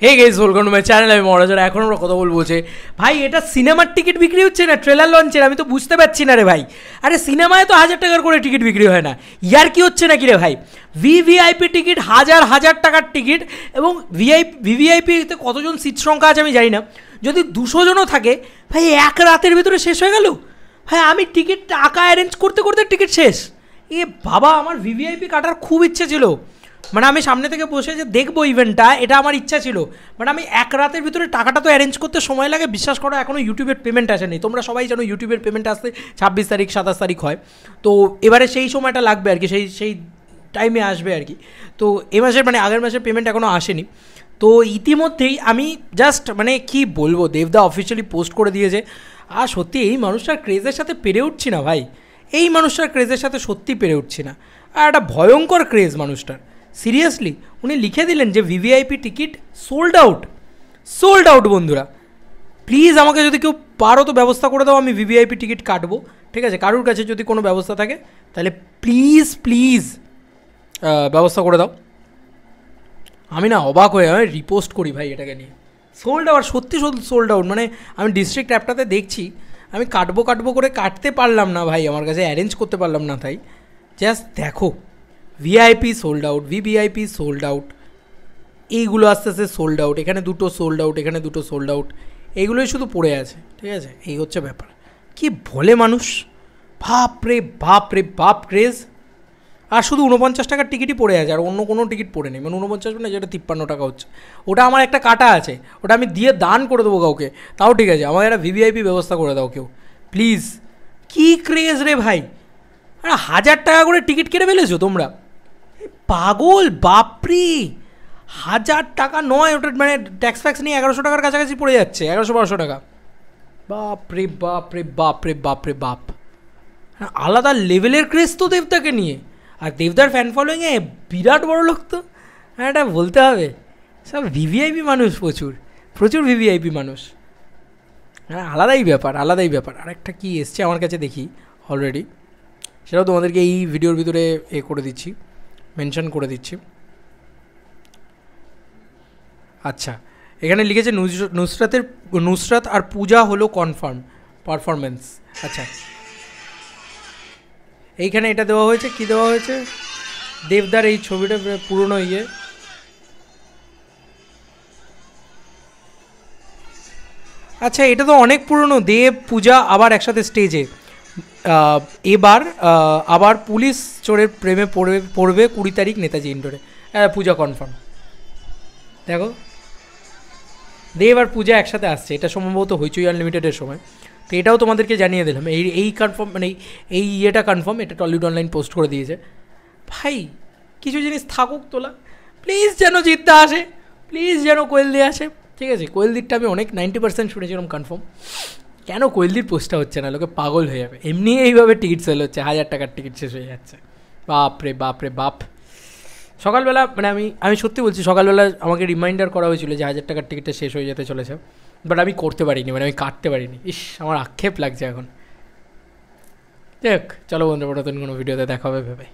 Hey guys, welcome to my channel. আমি মহারাজার। এখন আমরা কথা বলবো যে ভাই এটা সিনেমার টিকিট বিক্রি হচ্ছে না ট্রেলার লঞ্চের। আমি তো বুঝতে পারছি না রে ভাই। আরে সিনেমায় তো 1000 টাকার করে টিকিট বিক্রি হয় না, ইয়ার কি হচ্ছে নাকি রে ভাই? ভিভিআইপি টিকিট হাজার হাজার টাকার টিকিট, এবং ভিভিআইপিতে কতজন সিট সংখ্যা আছে আমি জানি না। যদি 200 জনও থাকে ভাই, এক রাতের ভিতরে শেষ হয়ে গেল ভাই। আমি টিকিট টাকা অ্যারেঞ্জ করতে করতে টিকিট শেষ। এ বাবা, আমার ভিভিআইপি কাটার খুব ইচ্ছে ছিল, মানে আমি সামনে থেকে বসে যে দেখবো ইভেন্টটা, এটা আমার ইচ্ছা ছিল। মানে আমি এক রাতের ভিতরে টাকাটা তো অ্যারেঞ্জ করতে সময় লাগে, বিশ্বাস করো এখনও ইউটিউবের পেমেন্ট আসেনি। তোমরা সবাই জানো ইউটিউবের পেমেন্ট আসতে 26 তারিখ 27 তারিখ হয়। তো এবারে সেই সময়টা লাগবে আর কি, সেই টাইমে আসবে আর কি। তো এ মাসের মানে আগের মাসের পেমেন্ট এখনও আসেনি। তো ইতিমধ্যেই আমি জাস্ট মানে কি বলবো, দেবদা অফিসিয়ালি পোস্ট করে দিয়েছে। আর সত্যি এই মানুষটার ক্রেজের সাথে পেরে উঠছি না ভাই, এই মানুষটার ক্রেজের সাথে সত্যি পেরে উঠছি না। আর একটা ভয়ঙ্কর ক্রেজ মানুষটার, সিরিয়াসলি। উনি লিখে দিলেন যে VVIP ticket sold out, sold out. বন্ধুরা প্লিজ আমাকে যদি কেউ পারো তো ব্যবস্থা করে দাও, আমি ভিভিআইপি টিকিট কাটবো, ঠিক আছে? কারোর কাছে যদি কোনো ব্যবস্থা থাকে তাহলে প্লিজ প্লিজ ব্যবস্থা করে দাও। আমি না অবাক হয়ে আমি রিপোস্ট করি ভাই এটাকে নিয়ে। সোল্ড আউট, সত্যি সত্যি সোল্ড আউট। মানে আমি ডিস্ট্রিক্ট অ্যাপটাতে দেখছি, আমি কাটবো করে কাটতে পারলাম না ভাই, আমার কাছে অ্যারেঞ্জ করতে পারলাম না। তাই জাস্ট দেখো, VIP sold out, VVIP sold out, এইগুলো আস্তে আস্তে সোল্ড আউট, এখানে দুটো সোল্ড আউট, এখানে দুটো সোল্ড আউট, এইগুলোই শুধু পড়ে আছে, ঠিক আছে? এই হচ্ছে ব্যাপার। কি বলে মানুষ, বাপ রে বাপ রে বাপ ক্রেজ। আর শুধু 49 টাকার টিকিটই পড়ে আছে, আর অন্য কোনো টিকিট পড়ে নেই। মানে 49 মানে যেটা 53 টাকা হচ্ছে, ওটা আমার একটা কাটা আছে, ওটা আমি দিয়ে দান করে দেবো কাউকে, তাও ঠিক আছে। আমার একটা ভিভিআইপি ব্যবস্থা করে দাও কেউ প্লিজ। কী ক্রেজ রে ভাই, আর 1000 টাকা করে টিকিট কেটে ফেলেছো তোমরা, পাগল বাপরি। 1000 টাকা নয়, ওটা মানে ট্যাক্স ফ্যাক্স নিয়ে 1100 টাকার কাছাকাছি পড়ে যাচ্ছে, 1100-1200 টাকা। বাপরে বাপরে বাপরে বাপরে বাপ, আলাদা লেভেলের ক্রেজ তো দেবদাকে নিয়ে। আর দেবদার ফ্যান ফলোয়িংয়ে বিরাট বড় লোক তো, হ্যাঁ এটা বলতে হবে। সব ভিভিআইপি মানুষ, প্রচুর প্রচুর ভিভিআইপি মানুষ। হ্যাঁ আলাদাই ব্যাপার, আলাদাই ব্যাপার। আরেকটা কি এসছে আমার কাছে দেখি অলরেডি, সেটাও তোমাদেরকে এই ভিডিওর ভিতরে করে দিচ্ছি, মেনশন করে দিচ্ছি। আচ্ছা, এখানে লিখেছে নুসরাত আর পূজা হলো কনফার্ম পারফরমেন্স। আচ্ছা, এইখানে এটা দেওয়া হয়েছে, কি দেওয়া হয়েছে, দেবদার এই ছবিটা পুরনো ইয়ে। আচ্ছা, এটা তো অনেক পুরনো। দেব পূজা আবার একসাথে স্টেজে, এবার আবার পুলিশ চোরের প্রেমে পড়বে 20 তারিখ নেতাজি ইন্ডোরে। পূজা কনফার্ম। দেখো, দেব আর পূজা একসাথে আসছে, এটা সম্ভবত হইচই আনলিমিটেডের সময়। তো এটাও তোমাদেরকে জানিয়ে দিলাম, এই কনফার্ম, মানে এই ইয়েটা কনফার্ম, এটা টলিউড অনলাইন পোস্ট করে দিয়েছে। ভাই কিছু জিনিস থাকুক তোলা, প্লিজ যেন জিততে আসে, প্লিজ যেন কোয়েলদি আসে, ঠিক আছে? কোয়েলদিরটা আমি অনেক 90% শুনেছিলাম কনফার্ম। কেন কোয়েলদির পোস্টটা হচ্ছে না? লোকে পাগল হয়ে যাবে। এমনি এইভাবে টিকিট সেল হচ্ছে, 1000 টাকার টিকিট শেষ হয়ে যাচ্ছে। বাপরে বাপরে বাপ। সকালবেলা মানে আমি সত্যি বলছি, সকালবেলা আমাকে রিমাইন্ডার করা হয়েছিল যে 1000 টাকার টিকিটটা শেষ হয়ে যেতে চলেছে, বাট আমি করতে পারিনি, মানে আমি কাটতে পারিনি। ইস, আমার আক্ষেপ লাগছে এখন। দেখ, চলো বন্ধুরা, নতুন কোনো ভিডিওতে দেখা হবে ভেবে।